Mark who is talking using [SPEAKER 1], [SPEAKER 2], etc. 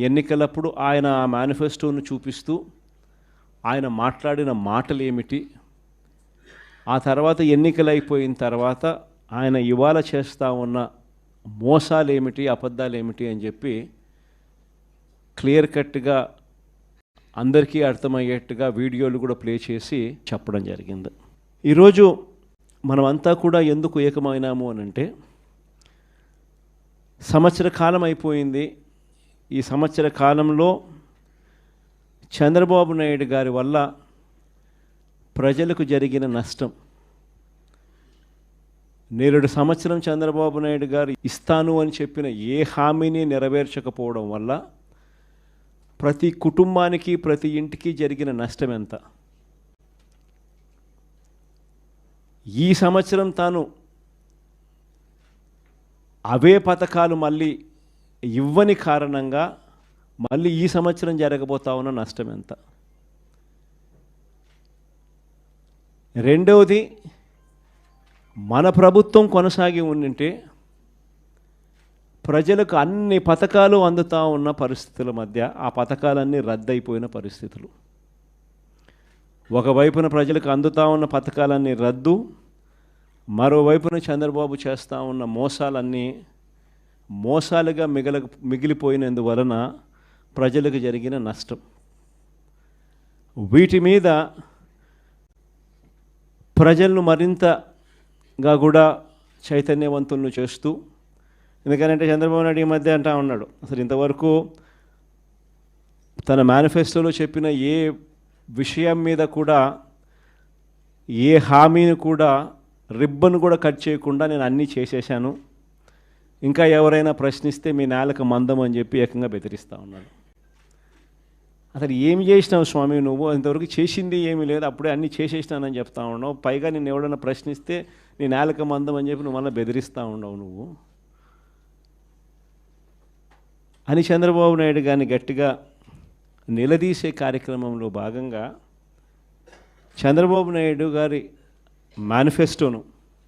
[SPEAKER 1] ఎన్నికలప్పుడు ఆయన ఆ మేనిఫెస్టోను చూపిస్తూ ఆయన మాట్లాడిన మాటలు ఏమిటి, ఆ తర్వాత ఎన్నికలు అయిపోయిన తర్వాత ఆయన ఇవాళ చేస్తూ ఉన్న మోసాలు ఏమిటి, అబద్ధాలు ఏమిటి అని చెప్పి క్లియర్ కట్గా అందరికీ అర్థమయ్యేట్టుగా వీడియోలు కూడా ప్లే చేసి చెప్పడం జరిగింది. ఈరోజు మనమంతా కూడా ఎందుకు ఏకమైనాము అని అంటే, సంవత్సర కాలం అయిపోయింది. ఈ సంవత్సర కాలంలో చంద్రబాబు నాయుడు గారి వల్ల ప్రజలకు జరిగిన నష్టం, నేరుడు సంవత్సరం చంద్రబాబు నాయుడు గారు ఇస్తాను అని చెప్పిన ఏ హామీని నెరవేర్చకపోవడం వల్ల ప్రతి కుటుంబానికి, ప్రతి ఇంటికి జరిగిన నష్టం ఎంత? ఈ సంవత్సరం తాను అవే పథకాలు మళ్ళీ ఇవ్వని కారణంగా మళ్ళీ ఈ సంవత్సరం జరగబోతా ఉన్న నష్టం ఎంత? రెండవది, మన ప్రభుత్వం కొనసాగి ఉండింటే ప్రజలకు అన్ని పథకాలు అందుతూ ఉన్న పరిస్థితుల మధ్య ఆ పథకాలన్నీ రద్దయిపోయిన పరిస్థితులు. ఒకవైపున ప్రజలకు అందుతూ ఉన్న పథకాలన్నీ రద్దు, మరోవైపున చంద్రబాబు చేస్తూ ఉన్న మోసాలన్నీ మోసాలుగా మిగిలిపోయినందువలన ప్రజలకు జరిగిన నష్టం. వీటి మీద ప్రజలను మరింతగా కూడా చైతన్యవంతులను చేస్తూ, ఎందుకంటే చంద్రబాబు నాయుడు ఈ మధ్య అంటా ఉన్నాడు, అసలు ఇంతవరకు తన మేనిఫెస్టోలో చెప్పిన ఏ విషయం మీద కూడా, ఏ హామీని కూడా రిబ్బన్ కూడా కట్ చేయకుండా నేను అన్నీ చేసేసాను, ఇంకా ఎవరైనా ప్రశ్నిస్తే మీ నేలకు మందం అని చెప్పి ఏకంగా బెదిరిస్తూ ఉన్నాడు. అసలు ఏమి చేసినావు స్వామి నువ్వు? ఇంతవరకు చేసింది ఏమీ లేదు, అప్పుడే అన్నీ చేసేసినానని చెప్తా ఉన్నావు. పైగా నేను ఎవడన్నా ప్రశ్నిస్తే నీ నేలకు మందం అని చెప్పి నువ్వు మళ్ళీ బెదిరిస్తూ ఉండవు నువ్వు అని చంద్రబాబు నాయుడు గారిని గట్టిగా నిలదీసే కార్యక్రమంలో భాగంగా చంద్రబాబు నాయుడు గారి మేనిఫెస్టోను